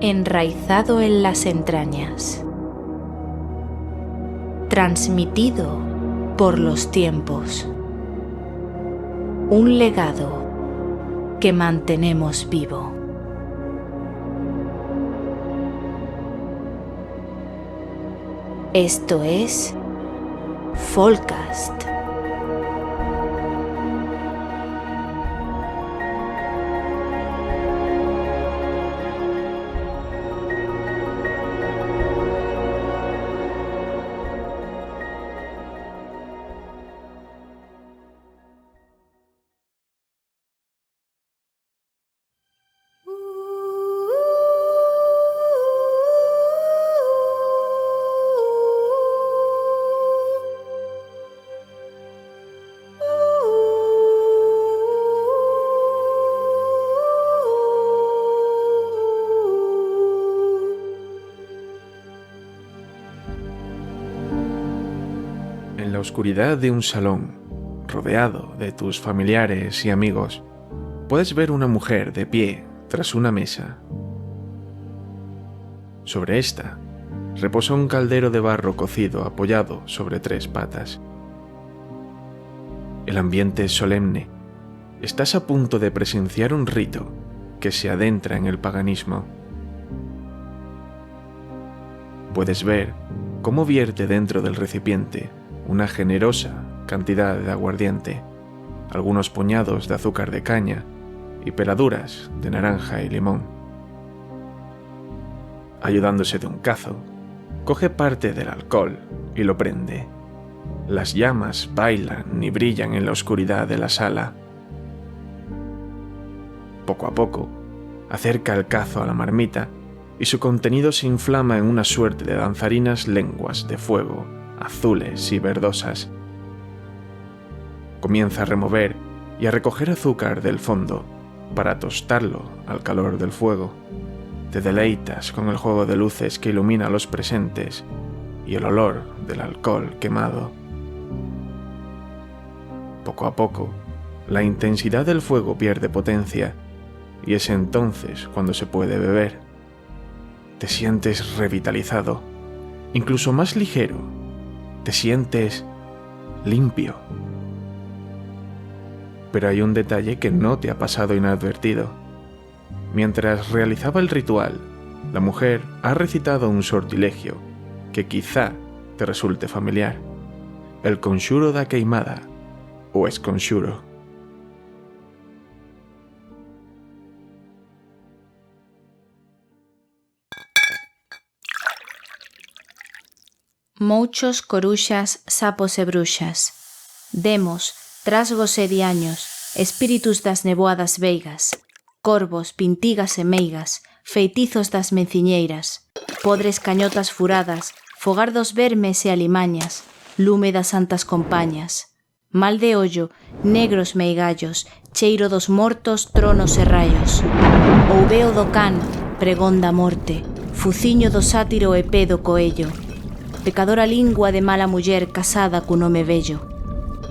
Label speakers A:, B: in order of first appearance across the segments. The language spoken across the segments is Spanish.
A: enraizado en las entrañas, transmitido por los tiempos, un legado que mantenemos vivo. Esto es Folcast.
B: En la oscuridad de un salón, rodeado de tus familiares y amigos, puedes ver una mujer de pie tras una mesa. Sobre esta reposa un caldero de barro cocido apoyado sobre 3 patas. El ambiente es solemne. Estás a punto de presenciar un rito que se adentra en el paganismo. Puedes ver cómo vierte dentro del recipiente una generosa cantidad de aguardiente, algunos puñados de azúcar de caña y peladuras de naranja y limón. Ayudándose de un cazo, coge parte del alcohol y lo prende. Las llamas bailan y brillan en la oscuridad de la sala. Poco a poco, acerca el cazo a la marmita y su contenido se inflama en una suerte de danzarinas lenguas de fuego, azules y verdosas. Comienza a remover y a recoger azúcar del fondo para tostarlo al calor del fuego. Te deleitas con el juego de luces que ilumina a los presentes y el olor del alcohol quemado. Poco a poco, la intensidad del fuego pierde potencia y es entonces cuando se puede beber. Te sientes revitalizado, incluso más ligero. Te sientes limpio. Pero hay un detalle que no te ha pasado inadvertido. Mientras realizaba el ritual, la mujer ha recitado un sortilegio que quizá te resulte familiar: el Conxuro da Queimada, o Esconxuro.
A: Mouchos, coruxas, sapos e bruxas, demos, trasgos e diaños, espíritus das neboadas veigas, corvos, pintigas e meigas, feitizos das menciñeiras, podres cañotas furadas, fogar dos vermes e alimañas, lume das santas compañas, mal de ollo, negros meigallos, cheiro dos mortos, tronos e raios, ouveo do can, pregón da morte, fuciño do sátiro e pé do coello, pecadora lingua de mala muller casada cun home vello,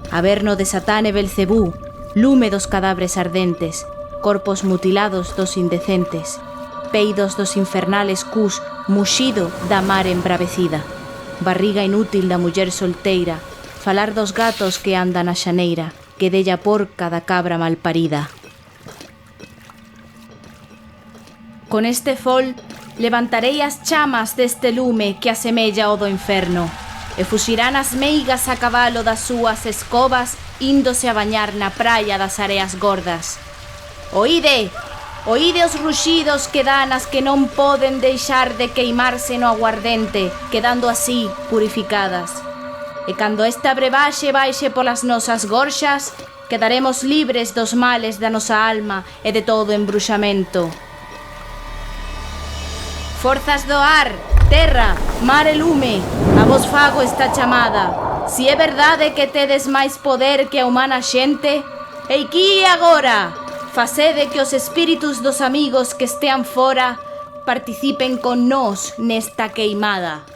A: averno de Satán e Belcebú, lume dos cadáveres ardentes, corpos mutilados dos indecentes, peidos dos infernales cus, muxido da mar embravecida, barriga inútil da muller solteira, falar dos gatos que andan a xaneira, que della porca da cabra malparida. Con este fol levantarei as chamas deste lume que asemella ao do inferno, e fuxirán as meigas a cabalo das súas escobas índose a bañar na praia das areas gordas. Oíde! Oíde os ruxidos que dan as que non poden deixar de queimarse no aguardente, quedando así purificadas. E cando esta brebaxe baixe polas nosas gorxas, quedaremos libres dos males da nosa alma e de todo embruxamento. Forzas do ar, terra, mar e lume, a vos fago esta chamada. Si é verdade que tedes máis poder que a humana xente, eiquí agora, facede que os espíritus dos amigos que estean fora participen con nós nesta queimada.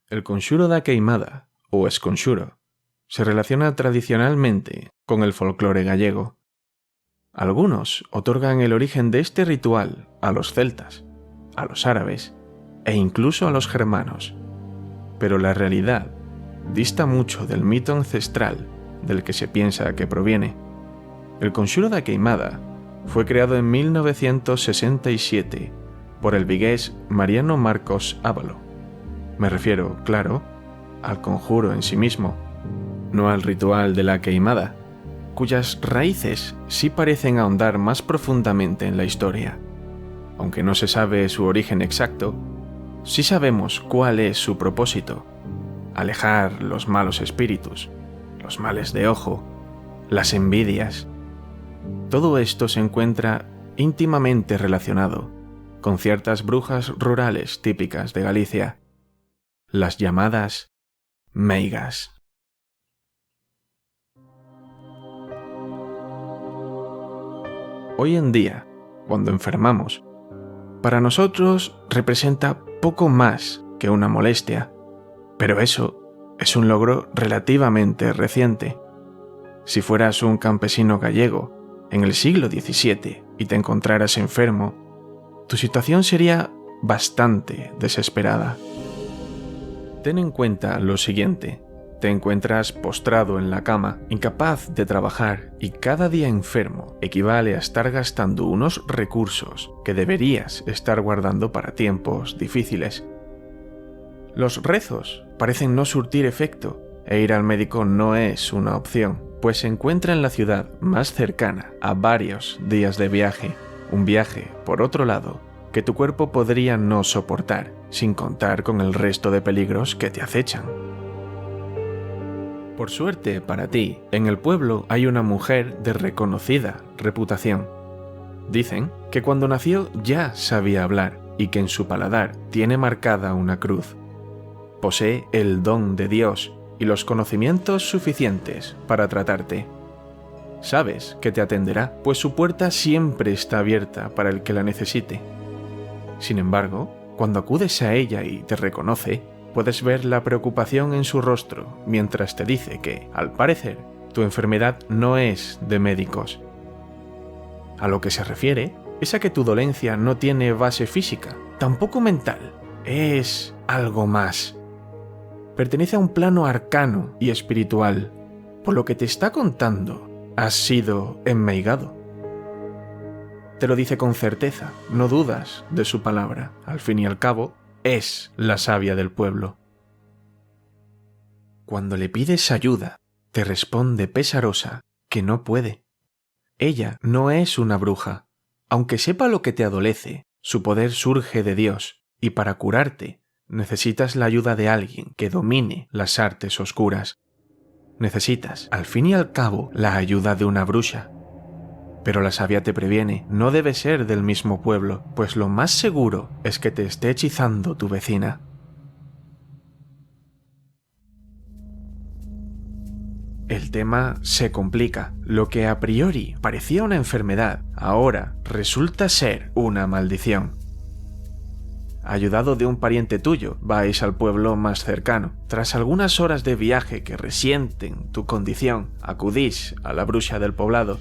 B: El Conxuro da Queimada, o Esconxuro, se relaciona tradicionalmente con el folclore gallego. Algunos otorgan el origen de este ritual a los celtas, a los árabes e incluso a los germanos, pero la realidad dista mucho del mito ancestral del que se piensa que proviene. El Conxuro da Queimada fue creado en 1967 por el vigués Mariano Marcos Ávalo. Me refiero, claro, al conjuro en sí mismo, no al ritual de la queimada, cuyas raíces sí parecen ahondar más profundamente en la historia. Aunque no se sabe su origen exacto, sí sabemos cuál es su propósito: alejar los malos espíritus, los males de ojo, las envidias. Todo esto se encuentra íntimamente relacionado con ciertas brujas rurales típicas de Galicia, las llamadas meigas. Hoy en día, cuando enfermamos, para nosotros representa poco más que una molestia, pero eso es un logro relativamente reciente. Si fueras un campesino gallego en el siglo XVII y te encontraras enfermo, tu situación sería bastante desesperada. Ten en cuenta lo siguiente: te encuentras postrado en la cama, incapaz de trabajar, y cada día enfermo equivale a estar gastando unos recursos que deberías estar guardando para tiempos difíciles. Los rezos parecen no surtir efecto, e ir al médico no es una opción, pues se encuentra en la ciudad más cercana a varios días de viaje, un viaje, por otro lado, que tu cuerpo podría no soportar, sin contar con el resto de peligros que te acechan. Por suerte para ti, en el pueblo hay una mujer de reconocida reputación. Dicen que cuando nació ya sabía hablar y que en su paladar tiene marcada una cruz. Posee el don de Dios y los conocimientos suficientes para tratarte. Sabes que te atenderá, pues su puerta siempre está abierta para el que la necesite. Sin embargo, cuando acudes a ella y te reconoce, puedes ver la preocupación en su rostro mientras te dice que, al parecer, tu enfermedad no es de médicos. A lo que se refiere es a que tu dolencia no tiene base física, tampoco mental, es algo más. Pertenece a un plano arcano y espiritual. Por lo que te está contando, has sido enmeigado. Te lo dice con certeza, no dudas de su palabra. Al fin y al cabo, es la sabia del pueblo. Cuando le pides ayuda, te responde pesarosa que no puede. Ella no es una bruja. Aunque sepa lo que te adolece, su poder surge de Dios, y para curarte, necesitas la ayuda de alguien que domine las artes oscuras. Necesitas, al fin y al cabo, la ayuda de una bruja. Pero la sabia te previene, no debe ser del mismo pueblo, pues lo más seguro es que te esté hechizando tu vecina. El tema se complica. Lo que a priori parecía una enfermedad, ahora resulta ser una maldición. Ayudado de un pariente tuyo, vais al pueblo más cercano. Tras algunas horas de viaje que resienten tu condición, acudís a la bruja del poblado.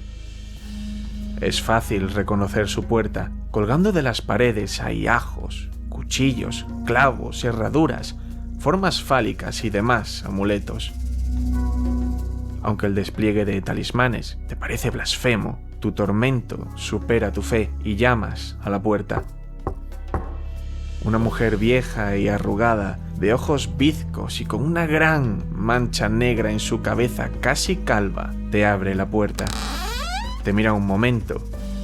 B: Es fácil reconocer su puerta. Colgando de las paredes hay ajos, cuchillos, clavos, herraduras, formas fálicas y demás amuletos. Aunque el despliegue de talismanes te parece blasfemo, tu tormento supera tu fe y llamas a la puerta. Una mujer vieja y arrugada, de ojos bizcos y con una gran mancha negra en su cabeza casi calva, te abre la puerta. Te mira un momento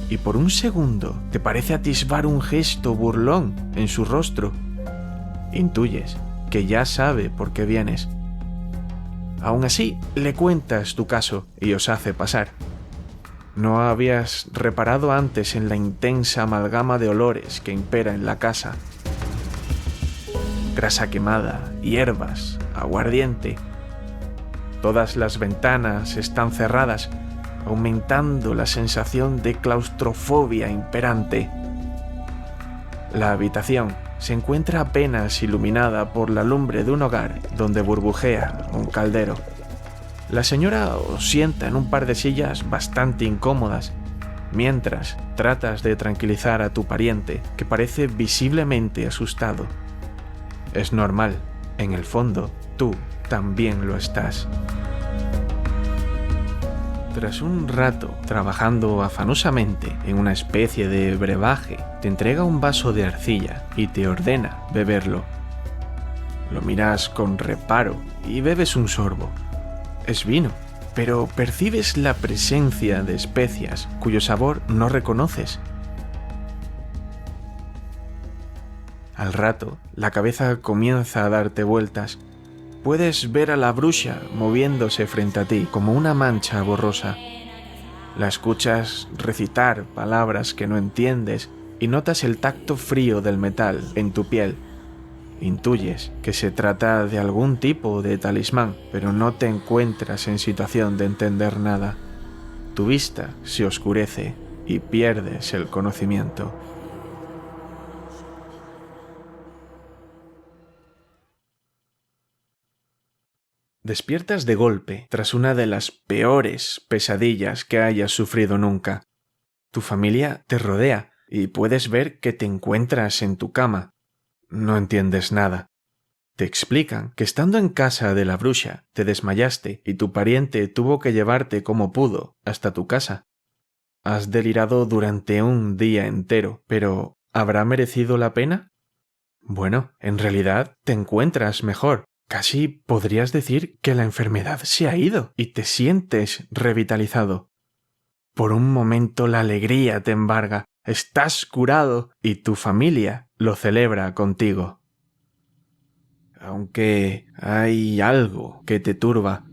B: y por un segundo te parece atisbar un gesto burlón en su rostro. Intuyes que ya sabe por qué vienes. Aún así, le cuentas tu caso y os hace pasar. No habías reparado antes en la intensa amalgama de olores que impera en la casa. Grasa quemada, hierbas, aguardiente. Todas las ventanas están cerradas, aumentando la sensación de claustrofobia imperante. La habitación se encuentra apenas iluminada por la lumbre de un hogar donde burbujea un caldero. La señora os sienta en un par de sillas bastante incómodas, mientras tratas de tranquilizar a tu pariente, que parece visiblemente asustado. Es normal, en el fondo, tú también lo estás. Tras un rato trabajando afanosamente en una especie de brebaje, te entrega un vaso de arcilla y te ordena beberlo. Lo miras con reparo y bebes un sorbo. Es vino, pero percibes la presencia de especias cuyo sabor no reconoces. Al rato, la cabeza comienza a darte vueltas. Puedes ver a la bruja moviéndose frente a ti como una mancha borrosa. La escuchas recitar palabras que no entiendes y notas el tacto frío del metal en tu piel. Intuyes que se trata de algún tipo de talismán, pero no te encuentras en situación de entender nada. Tu vista se oscurece y pierdes el conocimiento. Despiertas de golpe tras una de las peores pesadillas que hayas sufrido nunca. Tu familia te rodea y puedes ver que te encuentras en tu cama. No entiendes nada. Te explican que estando en casa de la bruja te desmayaste y tu pariente tuvo que llevarte como pudo hasta tu casa. Has delirado durante un día entero, pero ¿habrá merecido la pena? Bueno, en realidad te encuentras mejor. Casi podrías decir que la enfermedad se ha ido y te sientes revitalizado. Por un momento la alegría te embarga, estás curado y tu familia lo celebra contigo. Aunque hay algo que te turba.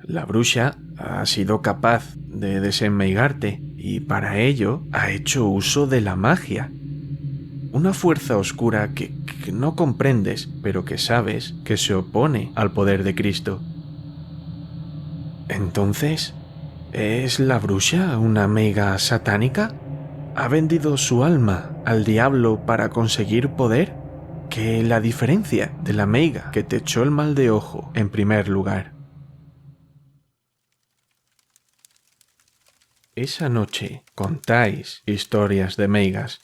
B: La bruja ha sido capaz de desenmeigarte y para ello ha hecho uso de la magia. Una fuerza oscura que no comprendes, pero que sabes que se opone al poder de Cristo. Entonces, ¿es la bruja una meiga satánica? ¿Ha vendido su alma al diablo para conseguir poder? ¿Qué la diferencia de la meiga que te echó el mal de ojo en primer lugar? Esa noche contáis historias de meigas.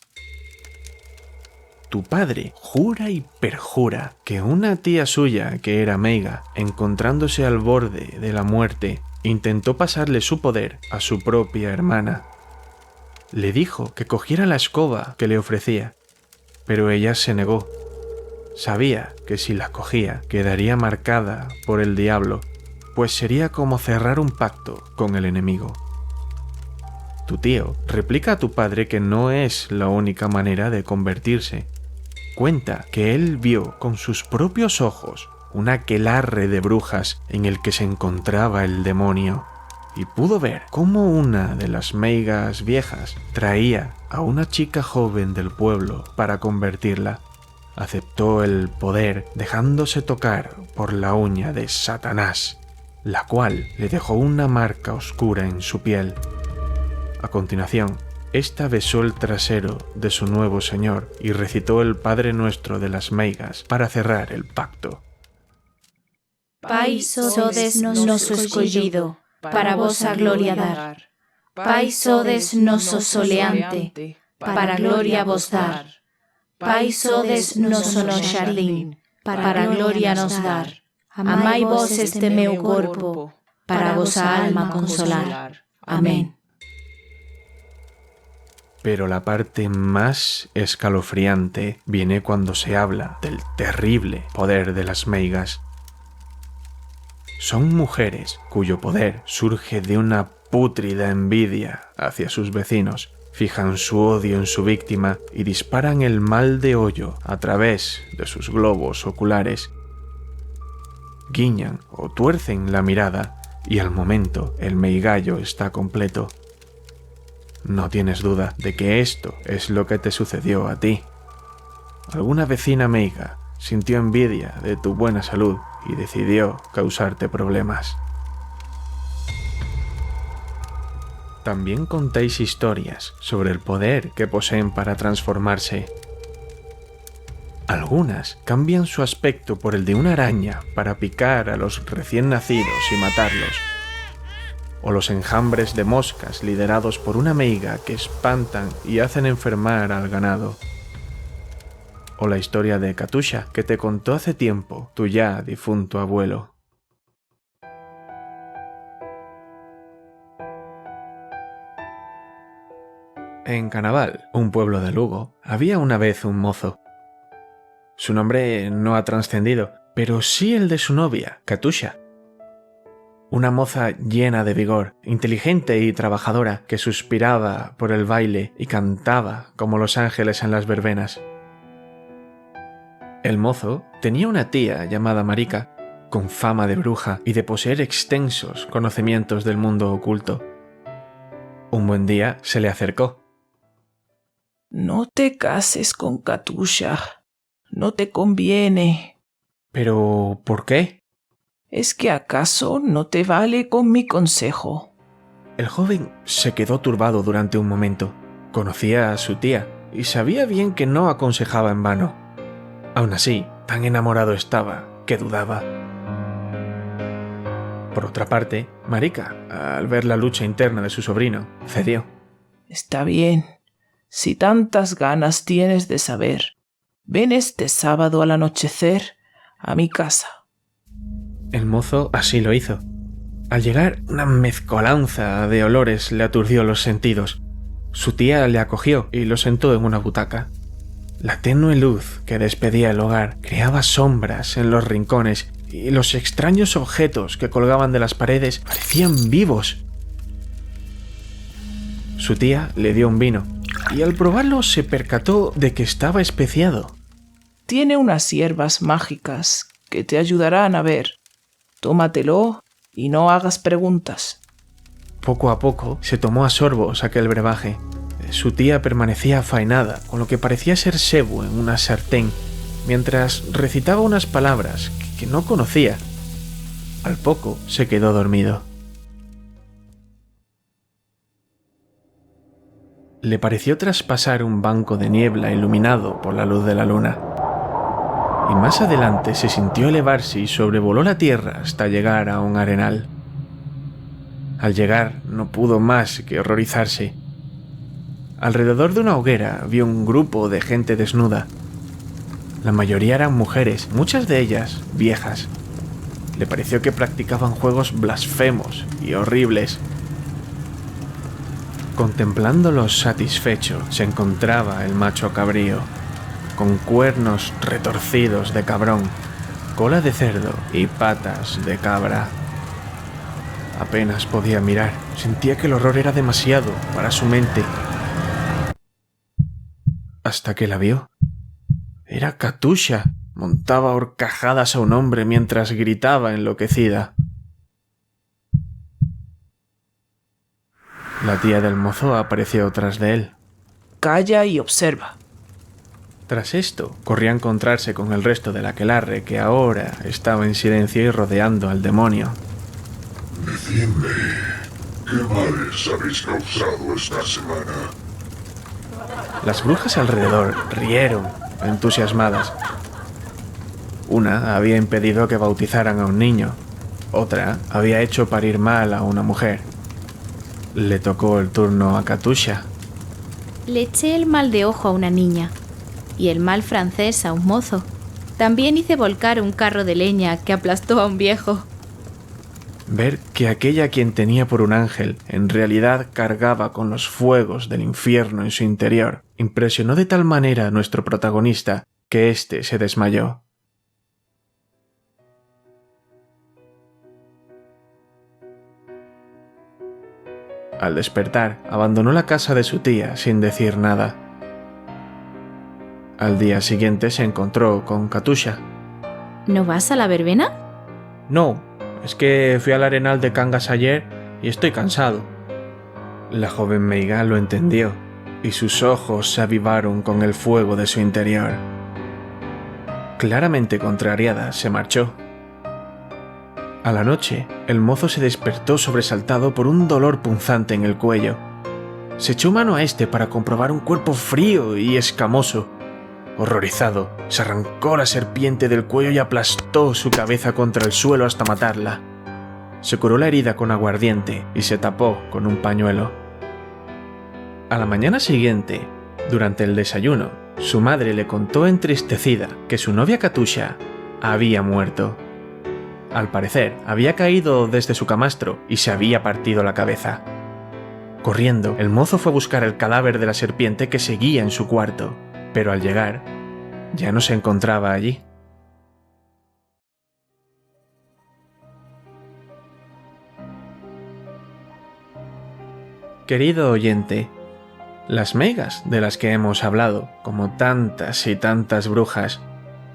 B: Tu padre jura y perjura que una tía suya que era meiga, encontrándose al borde de la muerte, intentó pasarle su poder a su propia hermana. Le dijo que cogiera la escoba que le ofrecía, pero ella se negó. Sabía que si la cogía quedaría marcada por el diablo, pues sería como cerrar un pacto con el enemigo. Tu tío replica a tu padre que no es la única manera de convertirse. Cuenta que él vio con sus propios ojos un aquelarre de brujas en el que se encontraba el demonio y pudo ver cómo una de las meigas viejas traía a una chica joven del pueblo para convertirla. Aceptó el poder dejándose tocar por la uña de Satanás, la cual le dejó una marca oscura en su piel. A continuación, esta besó el trasero de su nuevo señor y recitó el Padre Nuestro de las meigas para cerrar el pacto.
A: Pai sodes noso escollido, para vos a gloria dar. Pai sodes noso soleante, para gloria vos dar. Pai sodes noso no xardín, para gloria nos dar. Amai vos este meu corpo, para vosa alma consolar. Amén.
B: Pero la parte más escalofriante viene cuando se habla del terrible poder de las meigas. Son mujeres cuyo poder surge de una pútrida envidia hacia sus vecinos. Fijan su odio en su víctima y disparan el mal de hoyo a través de sus globos oculares. Guiñan o tuercen la mirada y al momento el meigallo está completo. No tienes duda de que esto es lo que te sucedió a ti. Alguna vecina meiga sintió envidia de tu buena salud y decidió causarte problemas. También contáis historias sobre el poder que poseen para transformarse. Algunas cambian su aspecto por el de una araña para picar a los recién nacidos y matarlos. O los enjambres de moscas liderados por una meiga que espantan y hacen enfermar al ganado. O la historia de Katusha que te contó hace tiempo tu ya difunto abuelo. En Canaval, un pueblo de Lugo, había una vez un mozo. Su nombre no ha trascendido, pero sí el de su novia, Katusha. Una moza llena de vigor, inteligente y trabajadora, que suspiraba por el baile y cantaba como los ángeles en las verbenas. El mozo tenía una tía llamada Marika, con fama de bruja y de poseer extensos conocimientos del mundo oculto. Un buen día se le acercó.
C: No te cases con Katusha. No te conviene.
B: ¿Pero por qué?
C: ¿Es que acaso no te vale con mi consejo?
B: El joven se quedó turbado durante un momento. Conocía a su tía y sabía bien que no aconsejaba en vano. Aún así, tan enamorado estaba que dudaba. Por otra parte, Marika, al ver la lucha interna de su sobrino, cedió.
C: Está bien. Si tantas ganas tienes de saber, ven este sábado al anochecer a mi casa.
B: El mozo así lo hizo. Al llegar, una mezcolanza de olores le aturdió los sentidos. Su tía le acogió y lo sentó en una butaca. La tenue luz que despedía el hogar creaba sombras en los rincones y los extraños objetos que colgaban de las paredes parecían vivos. Su tía le dio un vino y al probarlo se percató de que estaba especiado.
C: Tiene unas hierbas mágicas que te ayudarán a ver. Tómatelo y no hagas preguntas.
B: Poco a poco se tomó a sorbos aquel brebaje. Su tía permanecía afaenada con lo que parecía ser sebo en una sartén, mientras recitaba unas palabras que no conocía. Al poco se quedó dormido. Le pareció traspasar un banco de niebla iluminado por la luz de la luna. Y más adelante se sintió elevarse y sobrevoló la tierra hasta llegar a un arenal. Al llegar no pudo más que horrorizarse. Alrededor de una hoguera vio un grupo de gente desnuda. La mayoría eran mujeres, muchas de ellas viejas. Le pareció que practicaban juegos blasfemos y horribles. Contemplándolos satisfecho se encontraba el macho cabrío, con cuernos retorcidos de cabrón, cola de cerdo y patas de cabra. Apenas podía mirar, sentía que el horror era demasiado para su mente. Hasta que la vio. Era Katusha, montaba a horcajadas a un hombre mientras gritaba enloquecida. La tía del mozo apareció tras de él.
C: Calla y observa.
B: Tras esto, corrió a encontrarse con el resto del aquelarre que ahora estaba en silencio y rodeando al demonio.
D: Decidme, ¿qué males habéis causado esta semana?
B: Las brujas alrededor rieron, entusiasmadas. Una había impedido que bautizaran a un niño, otra había hecho parir mal a una mujer. Le tocó el turno a Katusha.
A: Le eché el mal de ojo a una niña y el mal francés a un mozo. También hice volcar un carro de leña que aplastó a un viejo.
B: Ver que aquella a quien tenía por un ángel en realidad cargaba con los fuegos del infierno en su interior impresionó de tal manera a nuestro protagonista que éste se desmayó. Al despertar, abandonó la casa de su tía sin decir nada. Al día siguiente se encontró con Katusha.
A: ¿No vas a la verbena?
B: No, es que fui al arenal de Cangas ayer y estoy cansado. La joven meiga lo entendió y sus ojos se avivaron con el fuego de su interior. Claramente contrariada, se marchó. A la noche, el mozo se despertó sobresaltado por un dolor punzante en el cuello. Se echó mano a este para comprobar un cuerpo frío y escamoso. Horrorizado, se arrancó la serpiente del cuello y aplastó su cabeza contra el suelo hasta matarla. Se curó la herida con aguardiente y se tapó con un pañuelo. A la mañana siguiente, durante el desayuno, su madre le contó entristecida que su novia Katusha había muerto. Al parecer, había caído desde su camastro y se había partido la cabeza. Corriendo, el mozo fue a buscar el cadáver de la serpiente que seguía en su cuarto, pero al llegar, ya no se encontraba allí. Querido oyente, las meigas de las que hemos hablado, como tantas y tantas brujas,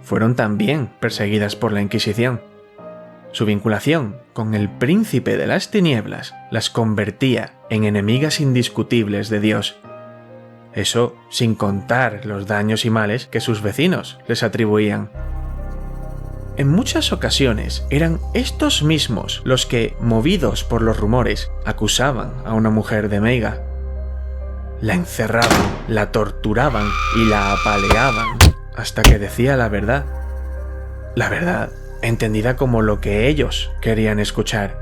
B: fueron también perseguidas por la Inquisición. Su vinculación con el príncipe de las tinieblas las convertía en enemigas indiscutibles de Dios. Eso sin contar los daños y males que sus vecinos les atribuían. En muchas ocasiones eran estos mismos los que, movidos por los rumores, acusaban a una mujer de meiga. La encerraban, la torturaban y la apaleaban hasta que decía la verdad. La verdad, entendida como lo que ellos querían escuchar.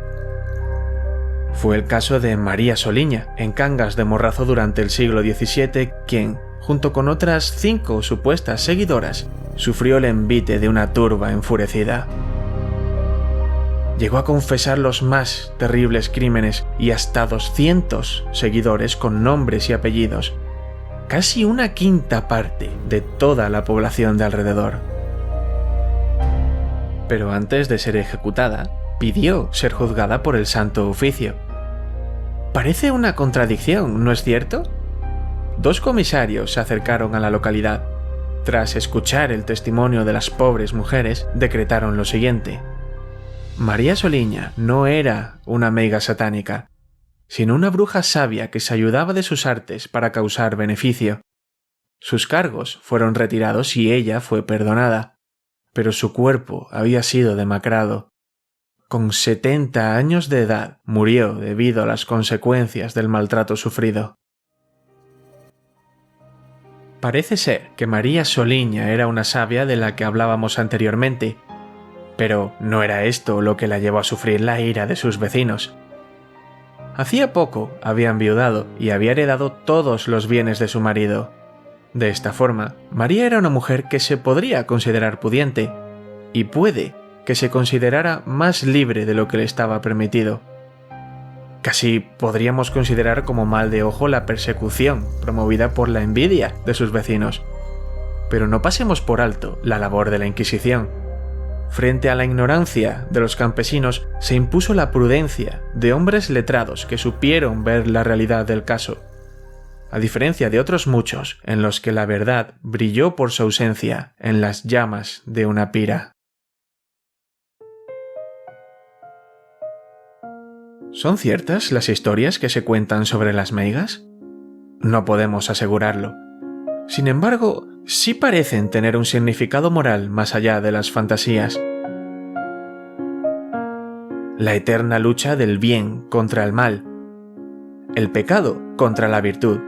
B: Fue el caso de María Soliña, en Cangas de Morrazo durante el siglo XVII, quien, junto con otras 5 supuestas seguidoras, sufrió el envite de una turba enfurecida. Llegó a confesar los más terribles crímenes y hasta 200 seguidores con nombres y apellidos, casi una quinta parte de toda la población de alrededor. Pero antes de ser ejecutada, pidió ser juzgada por el Santo Oficio. Parece una contradicción, ¿no es cierto? 2 comisarios se acercaron a la localidad. Tras escuchar el testimonio de las pobres mujeres, decretaron lo siguiente: María Soliña no era una meiga satánica, sino una bruja sabia que se ayudaba de sus artes para causar beneficio. Sus cargos fueron retirados y ella fue perdonada, pero su cuerpo había sido demacrado. Con 70 años de edad murió debido a las consecuencias del maltrato sufrido. Parece ser que María Soliña era una sabia de la que hablábamos anteriormente, pero no era esto lo que la llevó a sufrir la ira de sus vecinos. Hacía poco había enviudado y había heredado todos los bienes de su marido. De esta forma, María era una mujer que se podría considerar pudiente, y puede que se considerara más libre de lo que le estaba permitido. Casi podríamos considerar como mal de ojo la persecución promovida por la envidia de sus vecinos. Pero no pasemos por alto la labor de la Inquisición. Frente a la ignorancia de los campesinos se impuso la prudencia de hombres letrados que supieron ver la realidad del caso. A diferencia de otros muchos en los que la verdad brilló por su ausencia en las llamas de una pira. ¿Son ciertas las historias que se cuentan sobre las meigas? No podemos asegurarlo. Sin embargo, sí parecen tener un significado moral más allá de las fantasías. La eterna lucha del bien contra el mal, el pecado contra la virtud,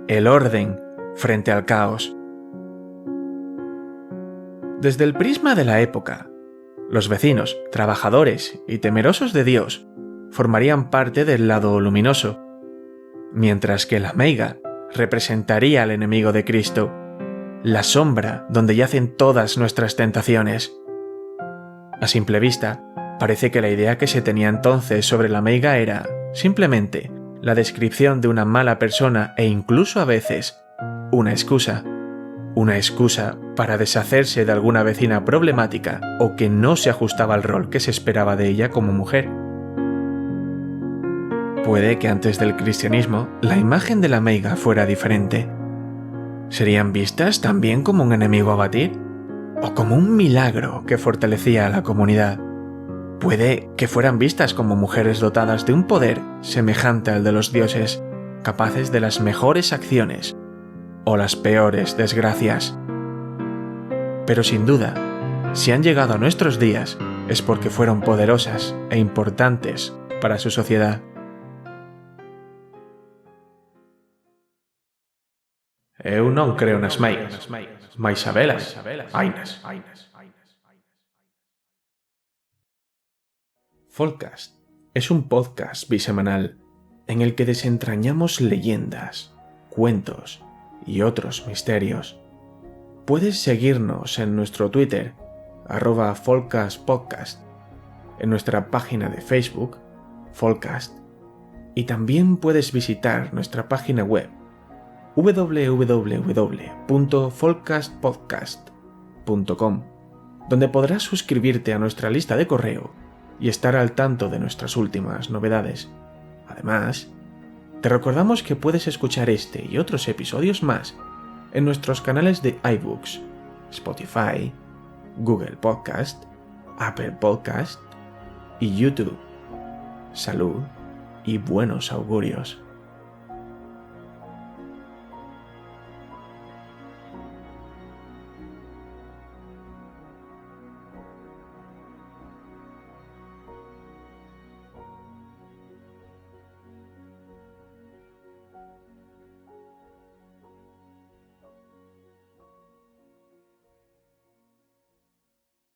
B: el orden frente al caos. Desde el prisma de la época, los vecinos, trabajadores y temerosos de Dios formarían parte del lado luminoso, mientras que la meiga representaría al enemigo de Cristo, la sombra donde yacen todas nuestras tentaciones. A simple vista, parece que la idea que se tenía entonces sobre la meiga era, simplemente, la descripción de una mala persona e incluso a veces, una excusa para deshacerse de alguna vecina problemática o que no se ajustaba al rol que se esperaba de ella como mujer. Puede que antes del cristianismo la imagen de la meiga fuera diferente. ¿Serían vistas también como un enemigo a batir? ¿O como un milagro que fortalecía a la comunidad? Puede que fueran vistas como mujeres dotadas de un poder semejante al de los dioses, capaces de las mejores acciones o las peores desgracias. Pero sin duda, si han llegado a nuestros días es porque fueron poderosas e importantes para su sociedad. Eu non creo nas meigas, mais sabelas, hainas. Folcast es un podcast bisemanal en el que desentrañamos leyendas, cuentos y otros misterios. Puedes seguirnos en nuestro Twitter, @folcastpodcast, en nuestra página de Facebook, Folcast, y también puedes visitar nuestra página web www.folcastpodcast.com, donde podrás suscribirte a nuestra lista de correo y estar al tanto de nuestras últimas novedades. Además, te recordamos que puedes escuchar este y otros episodios más en nuestros canales de iBooks, Spotify, Google Podcast, Apple Podcast y YouTube. Salud y buenos augurios.